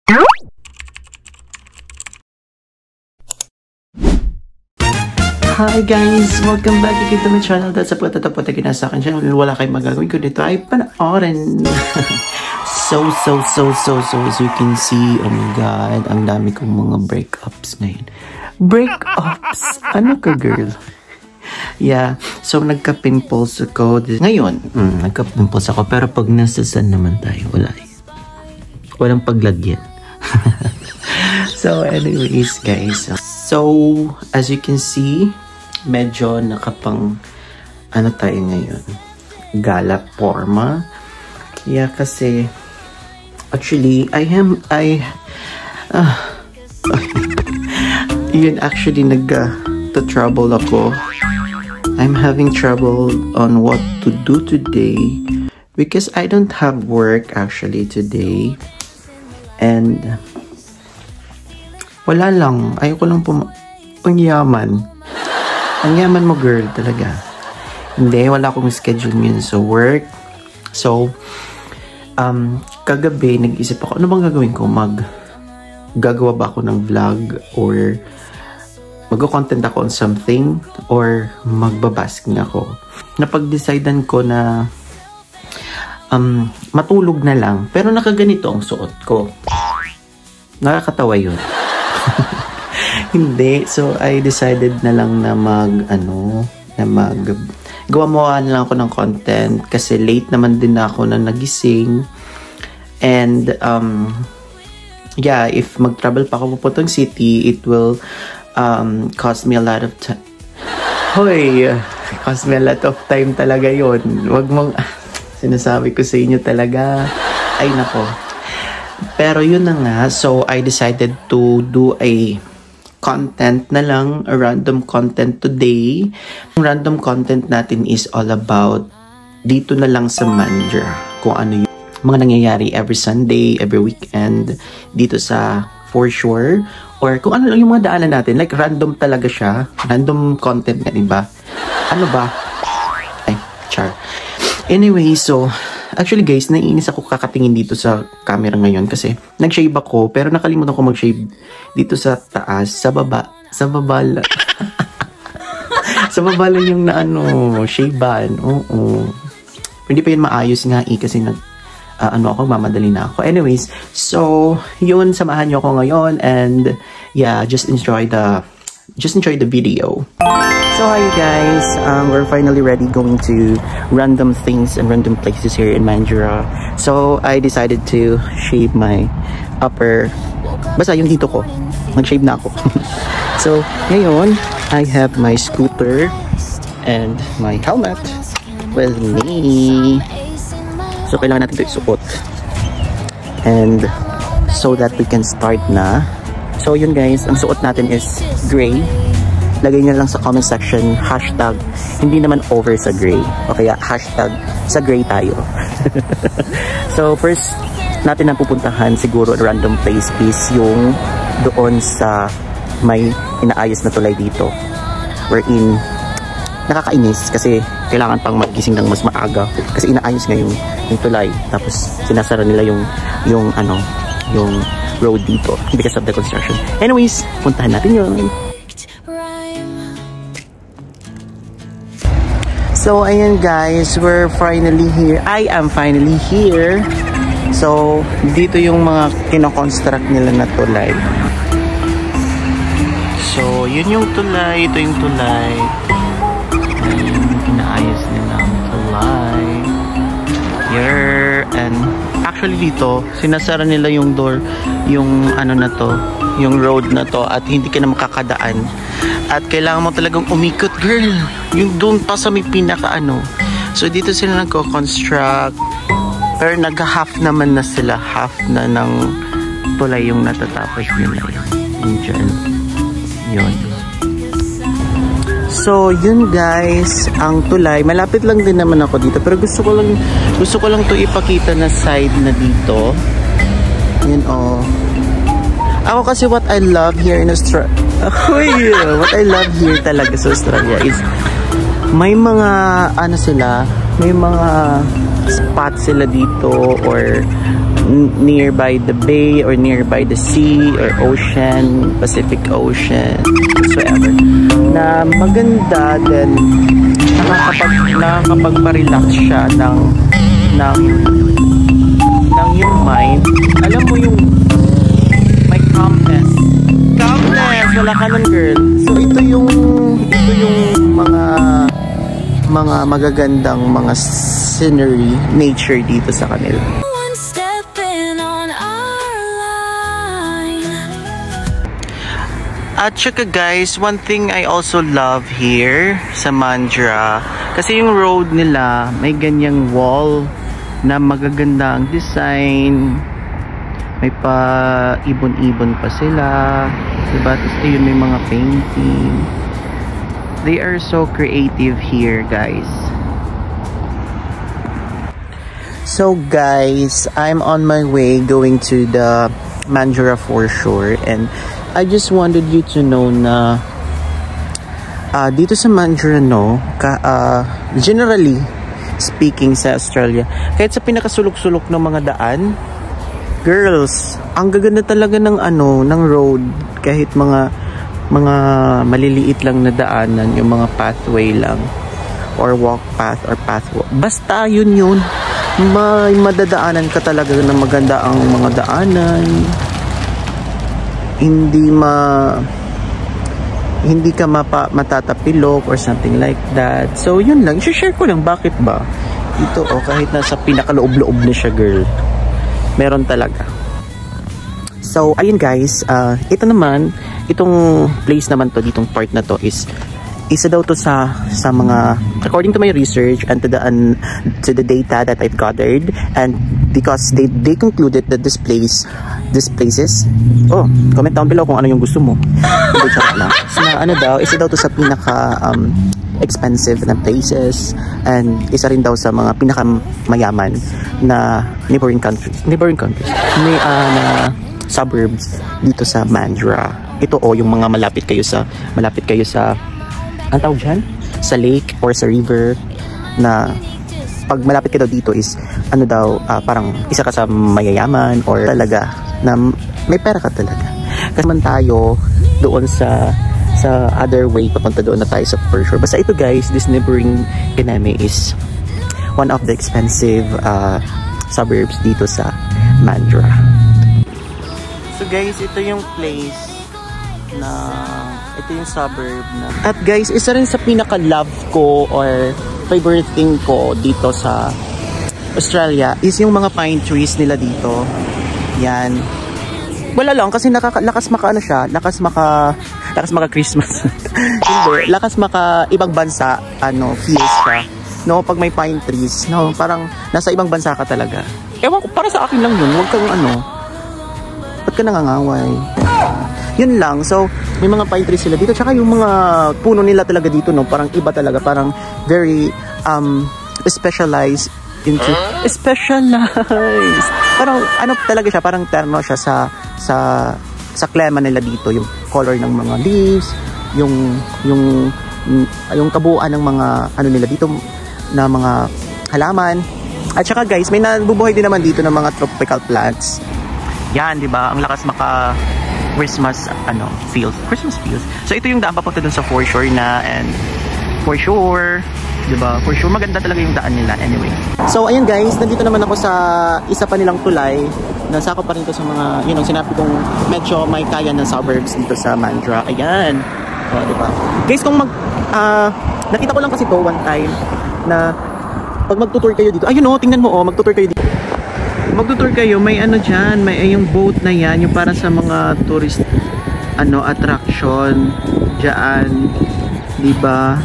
Hi guys! Welcome back again to my channel. That's a pagtatapot na kinasa akin channel. Wala kayong magagawin ko dito ay panoorin. So as you can see, oh my god, ang dami kong mga breakups ngayon. Breakups? Ano ka girl? Yeah, so nagka-pimples ako. Ngayon, nagka-pimples ako. Pero pag nasa sun naman tayo, wala. Walang paglagyan. So anyways guys, so as you can see, medyo nakapang ano tayo ngayon, gala forma. Yeah, kasi actually yun, actually to trouble ako. I'm having trouble on what to do today because I don't have work actually today. And wala lang. Ayoko lang ang yaman. Ang yaman mo girl talaga. Hindi, wala akong schedule ngayon sa work. So, kagabi nag-isip ako, ano bang gagawin ko? Gagawa ba ako ng vlog? Or mag-content ako on something? Or magbabasking ako? Napag-decidean ko na matulog na lang. Pero nakaganito ang suot ko. Nakakatawa yun. Hindi. So, I decided na lang na gawa mo na lang ako ng content kasi late naman din ako na nagising. And, yeah, if mag-travel pa ako pupuntang city, it will cost me a lot of time. Hoy! Cost me a lot of time talaga yun. Wag mong, sinasabi ko sa inyo talaga. Ay, nako. Pero yun na nga, so I decided to do a content na lang, a random content today. Ang random content natin is all about dito na lang sa Mandurah. Kung ano yung mga nangyayari every Sunday, every weekend, dito sa For Sure. Or kung ano lang yung mga daanan natin. Like random talaga siya. Random content nga, diba? Ano ba? Ay, char. Anyway, so actually guys, naiinis ako kakatingin dito sa camera ngayon kasi nag-shave ako pero nakalimutan ko mag-shave dito sa taas, sa baba lang. Sa baba lang yung shavean. Oo. Hindi pa yun maayos nga kasi mamadali na ako. Anyways, so yun, samahan niyo ako ngayon and yeah, just enjoy the video. So hi guys, we're finally ready going to random things and random places here in Mandurah. So I decided to shave my upper, basta yung dito ko, nag-shave na ako. So ngayon, I have my scooter and my helmet with me. So kailangan natin ito isuot. And so that we can start na. So yun guys, ang suot natin is gray. Lagay nyo lang sa comment section, hashtag, hindi naman over sa gray. O kaya hashtag, sa gray tayo. So first natin ang pupuntahan siguro random place is yung doon sa may inaayos na tulay dito. Wherein, nakakainis kasi kailangan pang magising ng mas maaga. Kasi inaayos nga yung tulay. Tapos sinasara nila yung road dito because of the construction. Anyways, puntahan natin yun. So, ayan guys, we're finally here. I am finally here. So, dito yung mga kinoconstruct nila na tulay. So, yun yung tulay. Ito yung tulay. Ayan, inaayos nila ang tulay. Here, and actually dito, sinasara nila yung door, yung yung road na to at hindi ka na makakadaan. At kailangan mo talagang umikot, girl. Yung doon pa sa may pinaka So, dito sila nagko-construct. Pero nag-half naman na sila. Half na ng tulay yung natatapos nila. Yung dyan. Yun. So, yun guys. Ang tulay. Malapit lang din naman ako dito. Pero gusto ko lang to ipakita na side na dito. Yun Ako kasi what I love here in Australia. What I love here talaga sa Australia is may mga may mga spot sila dito or nearby the bay or nearby the sea or ocean, Pacific Ocean, whatsoever, na maganda, then nakakapagpa-relax siya ng yung mind. Alam mo yung may calmness, wala ka nun, girl. So ito yung mga magagandang mga scenery, nature dito sa kanila. At saka guys, one thing I also love here sa Mandurah, kasi yung road nila may ganyang wall na magagandang design, may pa ibon-ibon pa sila, diba? Tapos yun, may mga painting. They are so creative here, guys. So guys, I'm on my way going to the Mandurah foreshore, and I just wanted you to know na dito sa Mandurah, no, generally speaking sa Australia, kahit sa pinakasulok-sulok ng mga daan, girls, ang gaganda talaga ng ng road, kahit mga maliliit lang na daanan, yung mga pathway lang or walk path or pathwalk, basta yun may madadaanan ka talaga na maganda ang mga daanan, hindi ka matatapilok or something like that. So yun lang, i-share ko lang bakit ba ito, kahit nasa pinakaloob-loob na siya, girl, meron talaga. So ayun guys, ito naman, itong place naman to, ditong part na to is isa daw to sa mga, according to my research and to the data that I've gathered, and because they concluded that these places, comment down below kung ano yung gusto mo. Hindi, charot lang. So, isa daw to sa pinaka expensive na places, and isa rin daw sa mga pinakamayaman na neighboring countries, may suburbs dito sa Mandurah. Ito yung mga malapit kayo sa ang tawag dyan? Sa lake or sa river, na pag malapit ka daw dito is parang isa ka sa mayayaman or talaga na may pera ka talaga. Kasi man tayo doon sa other way, papunta doon na tayo sa foreshore. Basta ito guys, this neighboring Kineme is one of the expensive suburbs dito sa Mandurah. So guys, ito yung place na ito yung suburb na. At guys, isa rin sa pinaka-love ko or favorite thing ko dito sa Australia is yung mga pine trees nila dito. Yan. Wala lang kasi lakas maka Christmas. Hindi, lakas maka ibang bansa feels siya. No, pag may pine trees, no, parang nasa ibang bansa ka talaga. Ewan ko, para sa akin lang yun. Huwag kang ba't ka nangangaway? Yun lang. So, may mga pine trees sila dito. Tsaka yung mga puno nila talaga dito, no, parang iba talaga. Parang very specialized into... Specialized! Parang talaga siya, parang terno siya sa klima nila dito. Yung color ng mga leaves, yung kabuuan ng mga nila dito na mga halaman. At saka guys, may nabubuhay din naman dito ng mga tropical plants. Yan, di ba? Ang lakas Christmas Christmas feels. So ito yung daan papunta dun sa foreshore na, and for sure, diba? For sure, maganda talaga yung daan nila anyway. So ayan guys, nandito naman ako sa isa pa nilang tulay. Nasako pa rin to sa mga, sinabi kong medyo may kaya ng suburbs dito sa Mandurah. Ayan. Diba? Guys, kung nakita ko lang kasi to one time na pag magtutour kayo dito, tingnan mo, magtutour kayo dito. Magtutour kayo, may dyan, may yung boat na yan, yung para sa mga tourist attraction dyan, diba?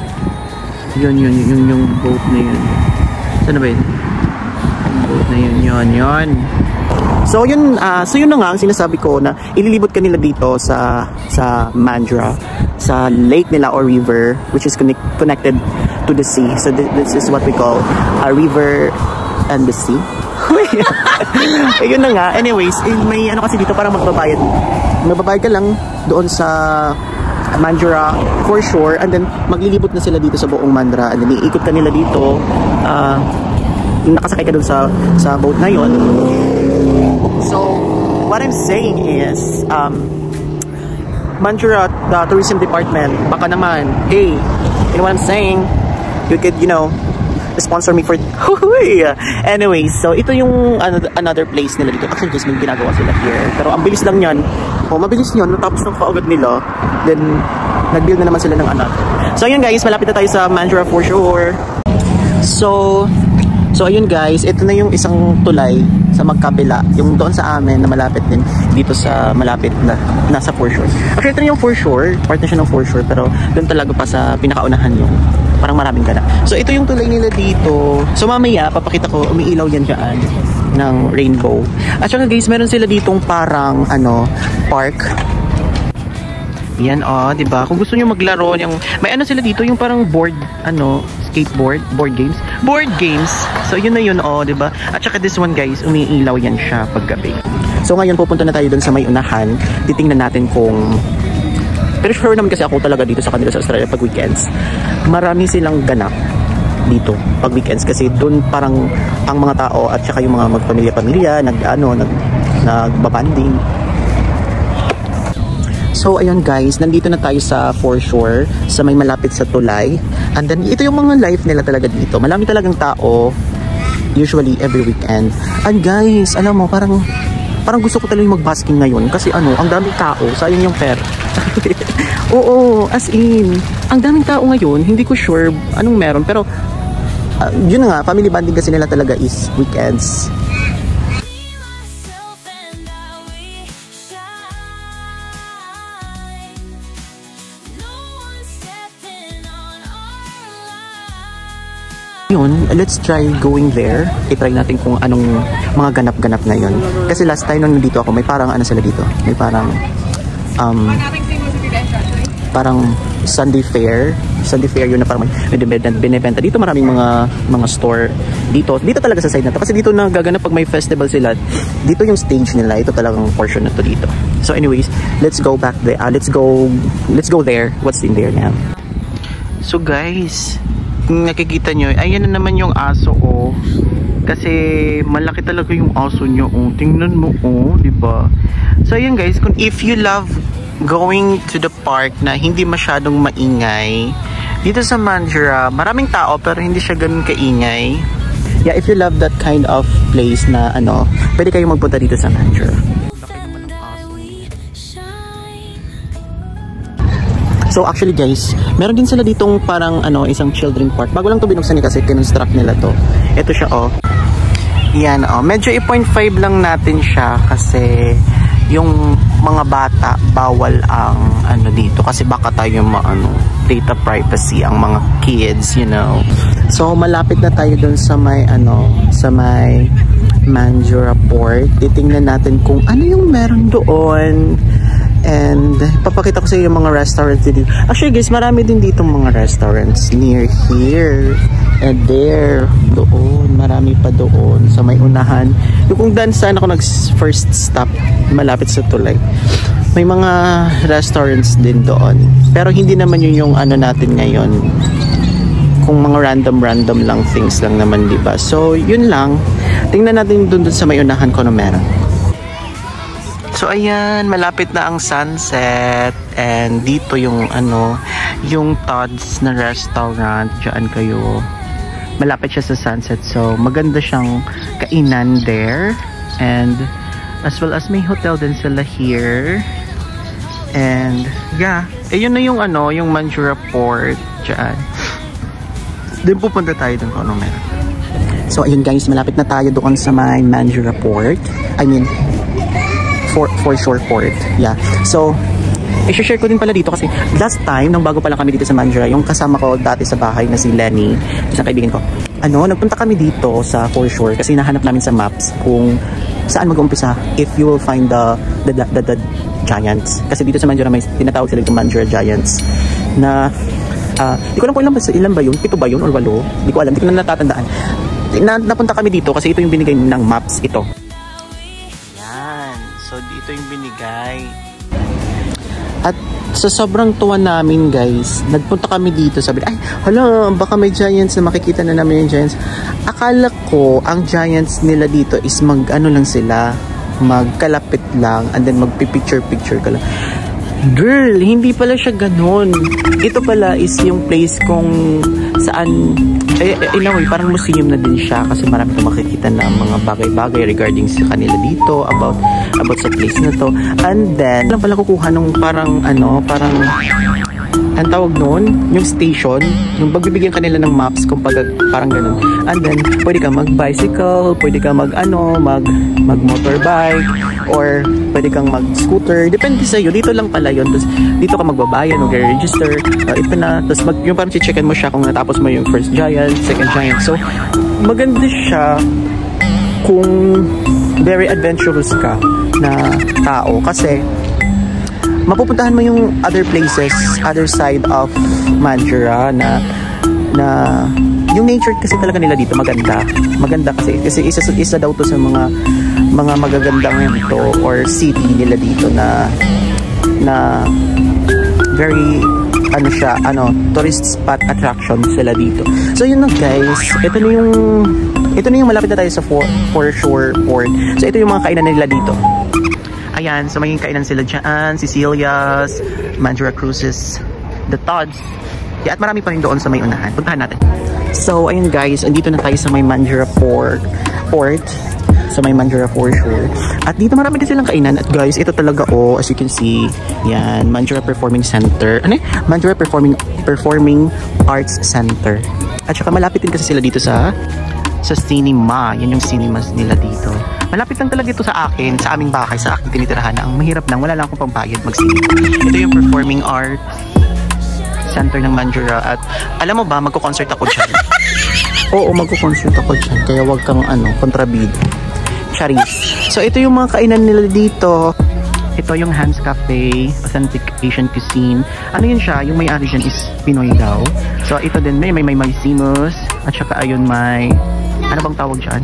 Yun yung boat na yun. Saan ba yun? Yung boat na yun. So yun na nga ang sinasabi ko, na ililibot ka nila dito sa Mandurah, sa lake nila or river, which is connected to the sea. So this is what we call a river and the sea. Yun na nga. Anyways, may kasi dito, parang magbabayad ka lang doon sa Mandurah foreshore, and then maglilibot na sila dito sa buong Mandurah, and then iikot ka nila dito, nakasakay ka doon sa boat na yon. So, what I'm saying is, Mandurah, the tourism department, baka naman, hey, you know what I'm saying? You could, you know, sponsor me for anyways, so ito yung another place nila dito. Actually guys, may ginagawa sila here, pero ang bilis lang yan. Mabilis yun, natapos ng kaagad nila, then nag-build na naman sila ng another. So ayun guys, malapit na tayo sa Mandurah for sure. So ayun guys, ito na yung isang tulay sa magkabila, yung doon sa amin na malapit din dito sa malapit na nasa foreshore. Actually ito na yung foreshore, part na siya ng foreshore, pero doon talaga pa sa pinakaunahan yung parang maraming ganap. So ito yung tulay nila dito. So mamaya papakita ko, umiilaw yan dyan ng rainbow. At saka guys, meron sila ditong parang park. Yan diba? Kung gusto niyo maglaro yung may sila dito yung parang board skateboard, board games. So yun na yun diba? At saka this one guys, umiilaw yan siya paggabi. So ngayon pupunta na tayo dun sa may unahan. Titingnan natin kung pero sure naman kasi ako talaga dito sa kanila sa Australia pag weekends. Marami silang ganap dito pag weekends kasi doon parang ang mga tao at saka yung mga magpamilya-pamilya nagbabanding. So ayun guys, nandito na tayo sa foreshore sa may malapit sa tulay. And then ito yung mga life nila talaga dito. Marami talagang tao usually every weekend. And guys, alam mo parang gusto ko talagang mag-basking ngayon kasi ang daming tao, sayang yung pera. Oo, as in, ang daming tao ngayon, hindi ko sure anong meron, pero yun nga, family bonding kasi nila talaga is weekends. Yun, let's try going there. I-try natin kung anong mga ganap-ganap ngayon. Kasi last time nung nandito ako, may parang sila dito. May parang Sunday fair. Sunday fair yun na parang may binibenta. Dito maraming mga store dito talaga sa side na to. Kasi dito nagaganap pag may festival sila. Dito yung stage nila. Ito talagang portion na to dito. So anyways, let's go back there. Let's go there. What's in there now? So guys, kung nakikita nyo, ayan na naman yung aso kasi malaki talaga yung aso nyo tingnan mo diba? So ayan guys, if you love going to the park na hindi masyadong maingay dito sa Mandurah, maraming tao pero hindi siya ganun kaingay. Yeah, if you love that kind of place na pwede kayong magpunta dito sa Mandurah. So actually guys, meron din sila ditong parang isang children park. Bago lang to binuksan kasi kinonstruct nila to. Ito siya Yan medyo 8.5 lang natin siya kasi yung mga bata bawal ang dito kasi baka tayo data privacy ang mga kids, you know. So malapit na tayo dun sa may sa may Mandurah Port. Titingnan natin kung ano yung meron doon. And papakita ko sa iyo yung mga restaurants dito. Actually guys, marami din dito mga restaurants near here and there. Doon, marami pa doon sa may unahan. Yung kung saan ako first stop, malapit sa tulay. May mga restaurants din doon. Pero hindi naman yun yung natin ngayon. Kung mga random lang things lang naman, diba? So yun lang. Tingnan natin doon sa may unahan ko na meron. So ayan, malapit na ang sunset and dito yung yung Todd's na restaurant, diyan kayo. Malapit siya sa sunset, so maganda siyang kainan there and as well as may hotel din sila here. And yeah, ayun na yung yung Mandurah Port diyan. Din pupunta tayo doon kung meron. So ayun guys, malapit na tayo doon sa may Mandurah Port. I mean Foreshore Port. Yeah. So, i-share ko din pala dito kasi last time, nung bago pa lang kami dito sa Mandurah, yung kasama ko dati sa bahay na si Lenny, isang kaibigan ko, nagpunta kami dito sa Foreshore kasi nahanap namin sa maps kung saan mag-umpisa if you will find the giants. Kasi dito sa Mandurah may tinatawag sila yung Mandurah Giants na di ko alam kung ilan ba yun, 7 ba yun or 8, di ko alam, di ko na natatandaan. Napunta kami dito kasi ito yung binigay ng maps ito. So dito yung binigay. At sa sobrang tuwa namin guys, nagpunta kami dito, sabi ay hala, baka may giants na makikita na namin yung giants. Akala ko ang giants nila dito is lang sila magkalapit lang and then magpipicture-picture ka lang. Girl, hindi pala siya ganon. Ito pala is yung place kung saan, in a way, parang museum na din siya kasi marami kang makikita na mga bagay-bagay regarding sa kanila dito, about sa place na to. And then, lang pala kukuha nung parang, parang, ang tawag noon, yung station, yung pagbibigyan kanila ng maps kung parang ganun. And then, pwede ka mag-bicycle, pwede ka mag-motorbike, or pwede kang mag-scooter. Depende sa'yo. Dito lang pala yun. Tapos, dito ka magbabayan, mag-register. Ito na. Tapos, yung parang checkin mo siya kung natapos mo yung first giant, second giant. So, maganda siya kung very adventurous ka na tao. Kasi, mapupuntahan mo yung other places, other side of Mandurah na yung nature kasi talaga nila dito maganda kasi isa daw to sa mga magagandang ito or city nila dito na very tourist spot attraction sila dito. So yun na guys, ito na yung malapit na tayo sa Foreshore Port. So ito yung mga kainan nila dito. Ayan, so maging kainan sila dyan, Cecilia's, Mandurah Cruises, The Todds. Yeah, at marami pa rin doon sa may unahan. Puntahan natin. So, ayun guys, andito na tayo sa may Mandurah Port. Sa may Mandurah Foreshore. At dito marami din silang kainan. At guys, ito talaga as you can see, yan, Mandurah Performing Center. Mandurah Performing Arts Center. At saka malapit din kasi sila dito sa cinema. Yan yung cinemas nila dito. Malapit lang talaga ito sa akin, sa aming bahay, sa aking tinitirahan na ang mahirap lang, wala lang akong pambayad mag-cinema. Ito yung Performing Arts Center ng Mandurah. At alam mo ba, magko-concert ako dyan. Oo, magko-concert ako dyan. Kaya wag kang kontrabid. Charis. So ito yung mga kainan nila dito. Ito yung Hans Cafe, Authentic Asian Cuisine. Ano yun siya? Yung may-ari dyan is Pinoy daw. So ito din, may Maisimus. At saka ayun may, ano bang tawag dyan?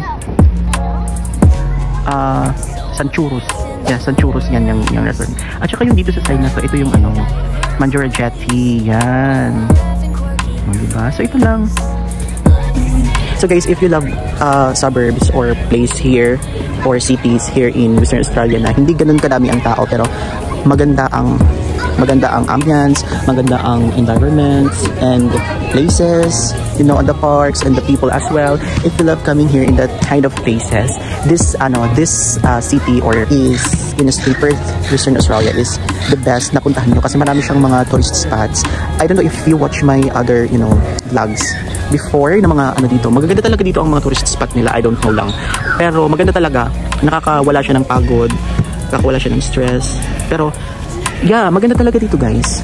Sanchurros. Yeah, Sanchurros yan yung restaurant. At saka yung dito sa side na to, ito yung Mandurah Jetty. Yan. Diba? So ito lang. So guys, if you love suburbs or place here or cities here in Western Australia na hindi ganun kadami ang tao pero maganda ang ambience, maganda ang environments and places, and the parks and the people as well. If you love coming here in that kind of places, this city or is in Perth, Western Australia is the best na puntahan nyo kasi marami siyang mga tourist spots. I don't know if you watch my other, vlogs before na mga dito. Magaganda talaga dito ang mga tourist spot nila. I don't know lang. Pero maganda talaga. Nakakawala siya ng pagod. Nakakawala siya ng stress. Pero, yeah, maganda talaga dito guys.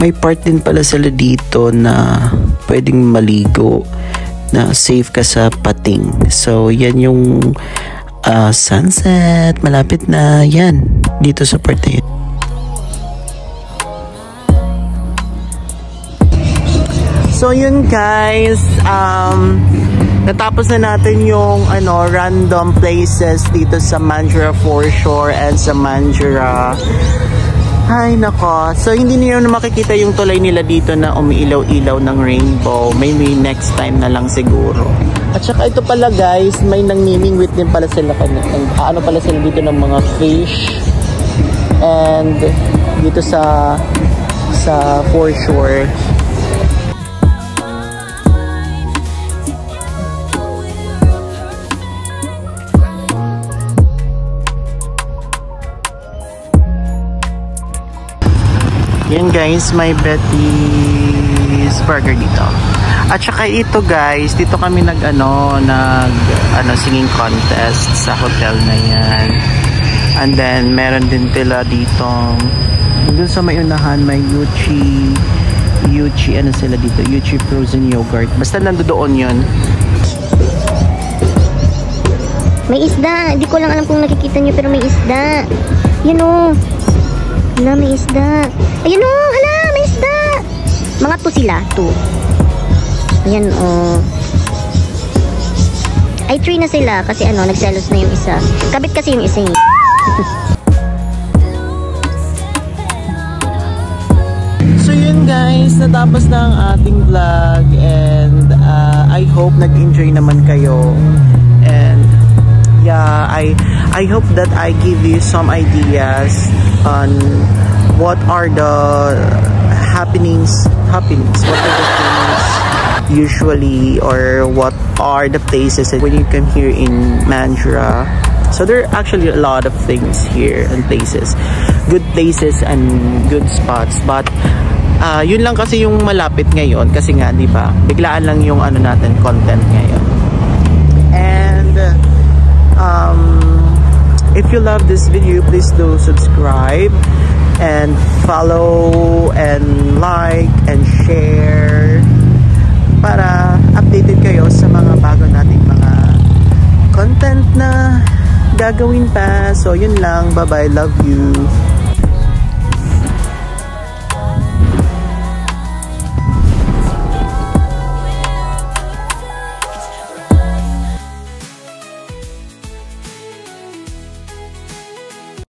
May part din pala sila dito na pwedeng maligo na safe ka sa pating. So, yan yung sunset. Malapit na yan dito sa part na yun. So yun guys, natapos na natin yung random places dito sa Mandurah Foreshore and sa Mandurah. Ay nako, so hindi niyo na makikita yung tulay nila dito na umiilaw-ilaw ng rainbow. Maybe next time na lang siguro. At saka ito pala guys, may nangmimingwit din pala sila pala sila dito ng mga fish. And dito sa foreshore. Yan guys, may Betty's Burger dito. At saka ito guys, dito kami singing contest sa hotel na yan. And then meron din pala dito doon sa may unahan, may Yuchi sila dito, Yuchi frozen yogurt. Basta nandoon yun. May isda, hindi ko lang alam kung nakikita nyo pero may isda. Yun o. Hala, may isda. Ayun o, hala, may isda. Mga 2 sila, 2. Ayan o. Ay, 3 na sila kasi nagselos na yung isa. Kabit kasi yung isa eh. So yun guys. guys, natapos na ang ating vlog and I hope nag-enjoy naman kayo. And yeah, I hope that I give you some ideas on what are the happenings, what are the things usually, or what are the places when you come here in Mandurah. So there are actually a lot of things here and places, good places and good spots, but yun lang kasi yung malapit ngayon kasi nga, di ba, biglaan lang yung ano natin, content ngayon. And if you love this video, please do subscribe and follow and like and share para updated kayo sa mga bago nating mga content na gagawin pa. So yun lang, bye bye, love you.